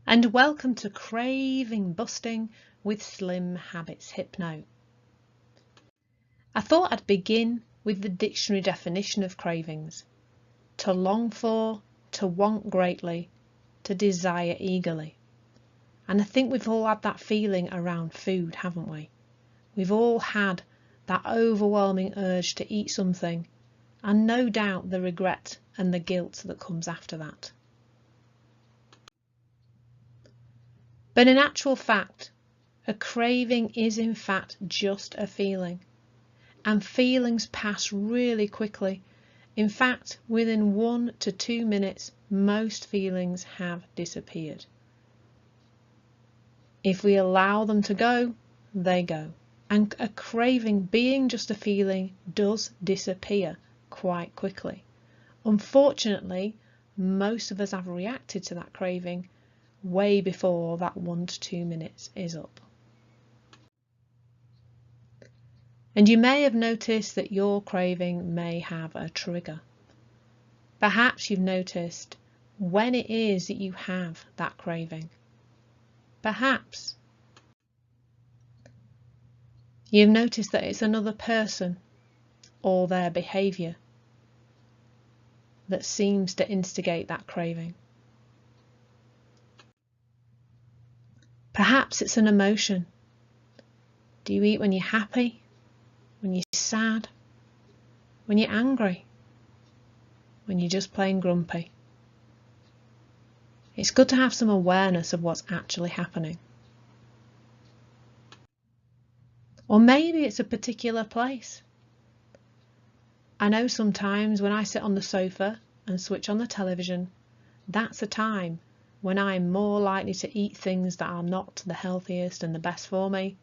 and welcome to Craving Busting with Slim Habits Hypno. I thought I'd begin with the dictionary definition of cravings: to long for, to want greatly, to desire eagerly. And I think we've all had that feeling around food, haven't we? We've all had that overwhelming urge to eat something, and no doubt the regret and the guilt that comes after that. But in actual fact, a craving is in fact just a feeling, and feelings pass really quickly. In fact, within 1 to 2 minutes, most feelings have disappeared. If we allow them to go, they go. And a craving, being just a feeling, does disappear quite quickly. Unfortunately, most of us have reacted to that craving way before that 1 to 2 minutes is up. And you may have noticed that your craving may have a trigger. Perhaps you've noticed when it is that you have that craving. Perhaps you've noticed that it's another person or their behaviour that seems to instigate that craving. Perhaps it's an emotion. Do you eat when you're happy, when you're sad, when you're angry, when you're just plain grumpy? It's good to have some awareness of what's actually happening. Or maybe it's a particular place. I know sometimes when I sit on the sofa and switch on the television, that's a time when I'm more likely to eat things that are not the healthiest and the best for me.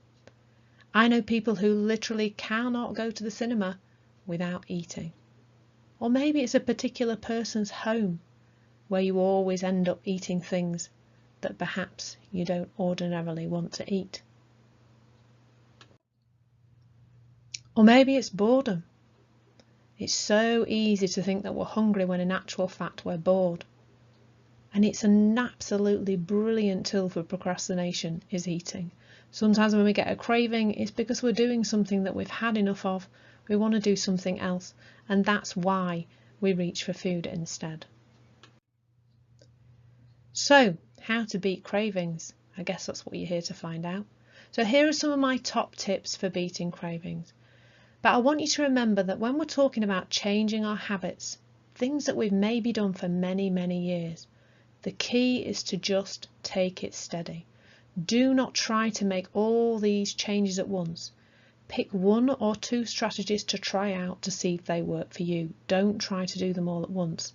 I know people who literally cannot go to the cinema without eating. Or maybe it's a particular person's home where you always end up eating things that perhaps you don't ordinarily want to eat. Or maybe it's boredom. It's so easy to think that we're hungry when in actual fact we're bored. And it's an absolutely brilliant tool for procrastination, is eating. Sometimes when we get a craving, it's because we're doing something that we've had enough of. We want to do something else, and that's why we reach for food instead. So, how to beat cravings? I guess that's what you're here to find out. So here are some of my top tips for beating cravings. But I want you to remember that when we're talking about changing our habits, things that we've maybe done for many, many years, the key is to just take it steady. Do not try to make all these changes at once. Pick 1 or 2 strategies to try out to see if they work for you. Don't try to do them all at once.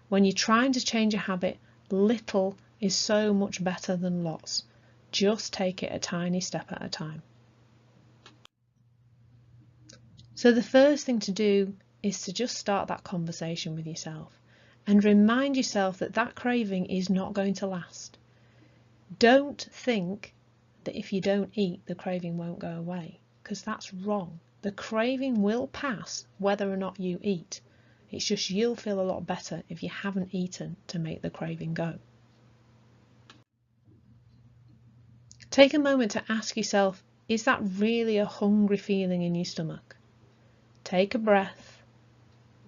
When you're trying to change a habit, little is so much better than lots. Just take it a tiny step at a time. So the first thing to do is to just start that conversation with yourself and remind yourself that that craving is not going to last. Don't think that if you don't eat, the craving won't go away, because that's wrong. The craving will pass whether or not you eat. It's just you'll feel a lot better if you haven't eaten to make the craving go. Take a moment to ask yourself, is that really a hungry feeling in your stomach? Take a breath,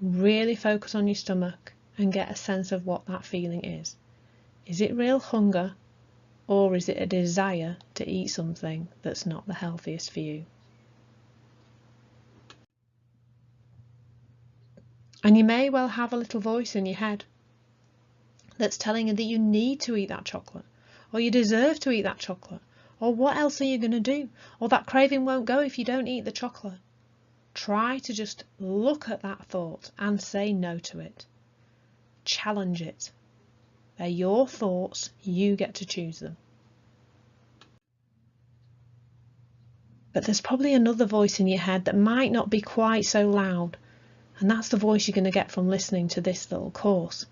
really focus on your stomach and get a sense of what that feeling is. Is it real hunger, or is it a desire to eat something that's not the healthiest for you? And you may well have a little voice in your head that's telling you that you need to eat that chocolate, or you deserve to eat that chocolate, or what else are you going to do, or that craving won't go if you don't eat the chocolate. Try to just look at that thought and say no to it. Challenge it. They're your thoughts, you get to choose them. But there's probably another voice in your head that might not be quite so loud, and that's the voice you're going to get from listening to this little course.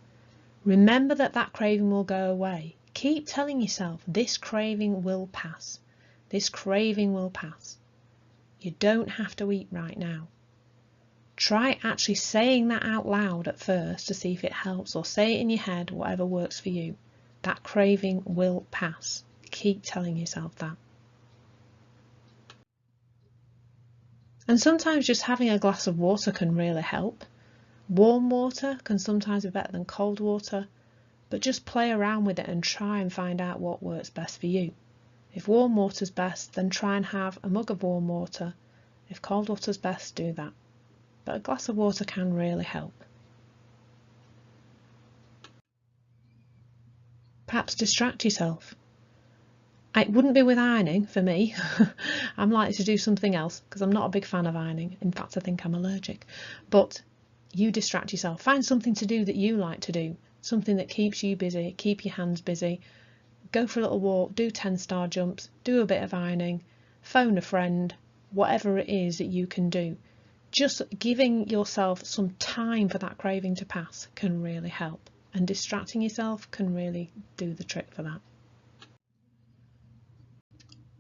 Remember that that craving will go away. Keep telling yourself, this craving will pass. This craving will pass. You don't have to eat right now. Try actually saying that out loud at first to see if it helps, or say it in your head, whatever works for you. That craving will pass. Keep telling yourself that. And sometimes just having a glass of water can really help. Warm water can sometimes be better than cold water, but just play around with it and try and find out what works best for you. If warm water's best, then try and have a mug of warm water. If cold water's best, do that. But a glass of water can really help. Perhaps distract yourself. It wouldn't be with ironing for me. I'm likely to do something else because I'm not a big fan of ironing. In fact, I think I'm allergic. But you distract yourself. Find something to do that you like to do. Something that keeps you busy, keep your hands busy. Go for a little walk, do 10-star jumps, do a bit of ironing, phone a friend, whatever it is that you can do. Just giving yourself some time for that craving to pass can really help. And distracting yourself can really do the trick for that.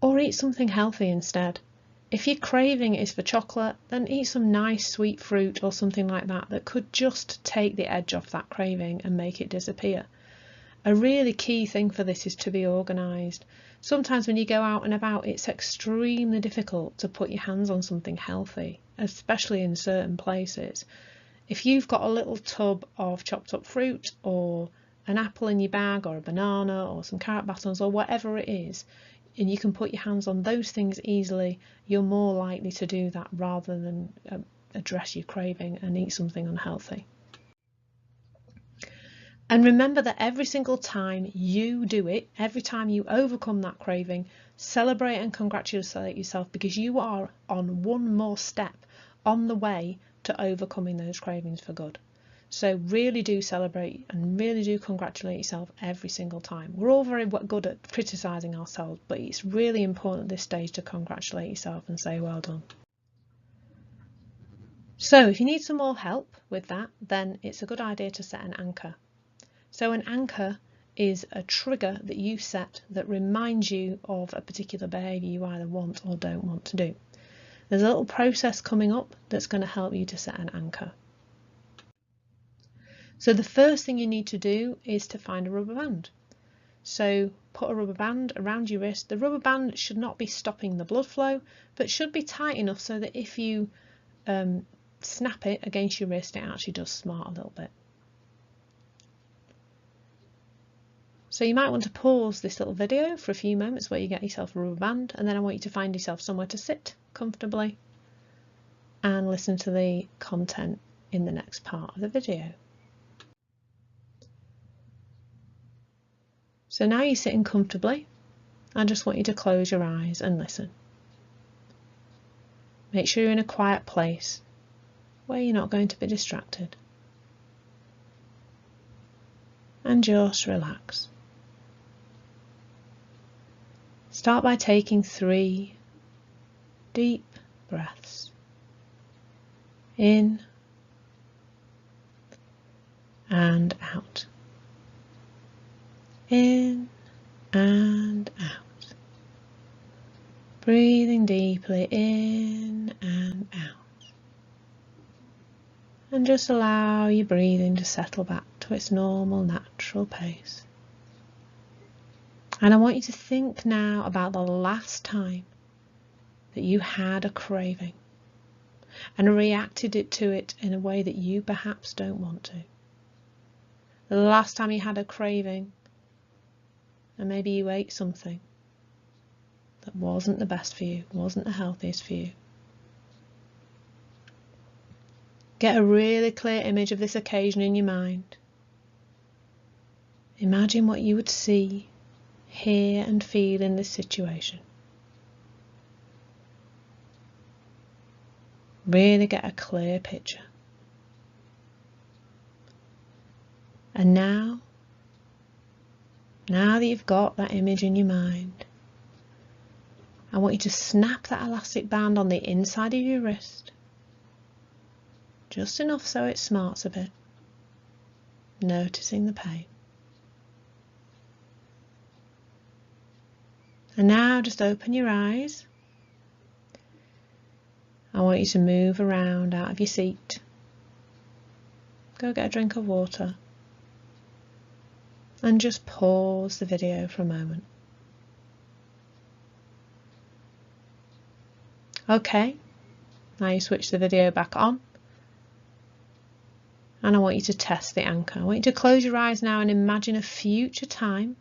Or eat something healthy instead. If your craving is for chocolate, then eat some nice sweet fruit or something like that could just take the edge off that craving and make it disappear. A really key thing for this is to be organised. Sometimes when you go out and about, it's extremely difficult to put your hands on something healthy, especially in certain places. If you've got a little tub of chopped up fruit or an apple in your bag or a banana or some carrot batons or whatever it is, and you can put your hands on those things easily, you're more likely to do that rather than address your craving and eat something unhealthy. And remember that every single time you do it, every time you overcome that craving, celebrate and congratulate yourself because you are on one more step on the way to overcoming those cravings for good. So really do celebrate and really do congratulate yourself every single time. We're all very good at criticising ourselves, but it's really important at this stage to congratulate yourself and say well done. So if you need some more help with that, then it's a good idea to set an anchor. So an anchor is a trigger that you set that reminds you of a particular behaviour you either want or don't want to do. There's a little process coming up that's going to help you to set an anchor. So the first thing you need to do is to find a rubber band. So put a rubber band around your wrist. The rubber band should not be stopping the blood flow, but should be tight enough so that if you snap it against your wrist, it actually does smart a little bit. So you might want to pause this little video for a few moments where you get yourself a rubber band, and then I want you to find yourself somewhere to sit comfortably and listen to the content in the next part of the video. So now you're sitting comfortably, I just want you to close your eyes and listen. Make sure you're in a quiet place where you're not going to be distracted. And just relax. Start by taking 3 deep breaths. In and out. In and out. Breathing deeply in and out. And just allow your breathing to settle back to its normal, natural pace. And I want you to think now about the last time that you had a craving and reacted to it in a way that you perhaps don't want to. The last time you had a craving and maybe you ate something that wasn't the best for you, wasn't the healthiest for you. Get a really clear image of this occasion in your mind. Imagine what you would see, hear and feel in this situation. Really get a clear picture. And now that you've got that image in your mind, I want you to snap that elastic band on the inside of your wrist, just enough so it smarts a bit, noticing the pain. And now just open your eyes. I want you to move around out of your seat. Go get a drink of water. and just pause the video for a moment. Okay, now you switch the video back on, and I want you to test the anchor. I want you to close your eyes now and imagine a future time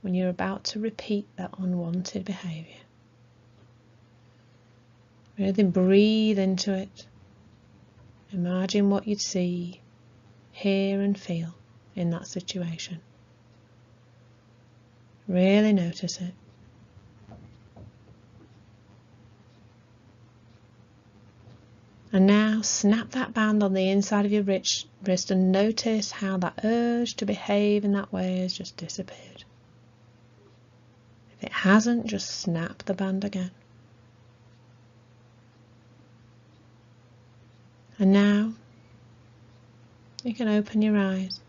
when you're about to repeat that unwanted behaviour. Really breathe into it. Imagine what you'd see, hear and feel in that situation. Really notice it. And now snap that band on the inside of your wrist and notice how that urge to behave in that way has just disappeared. If it hasn't, just snap the band again. And now you can open your eyes.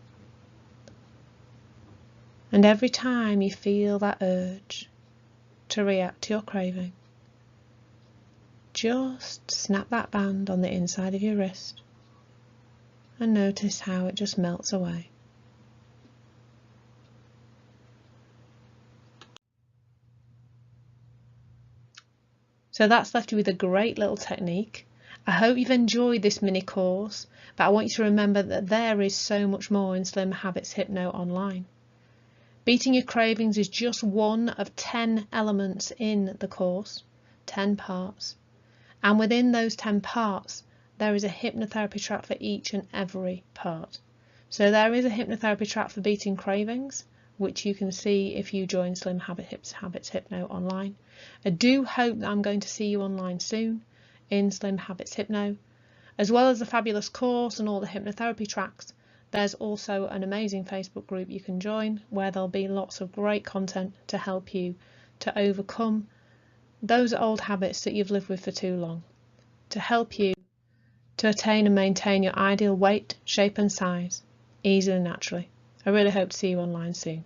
And every time you feel that urge to react to your craving, just snap that band on the inside of your wrist and notice how it just melts away. So that's left you with a great little technique. I hope you've enjoyed this mini course, but I want you to remember that there is so much more in Slim Habits Hypno online. Beating your cravings is just one of 10 elements in the course, 10 parts. And within those 10 parts, there is a hypnotherapy track for each and every part. So there is a hypnotherapy track for beating cravings, which you can see if you join Slim Habits Hypno online. I do hope that I'm going to see you online soon in Slim Habits Hypno. As well as the fabulous course and all the hypnotherapy tracks, there's also an amazing Facebook group you can join where there'll be lots of great content to help you to overcome those old habits that you've lived with for too long, to help you to attain and maintain your ideal weight, shape and size easily and naturally. I really hope to see you online soon.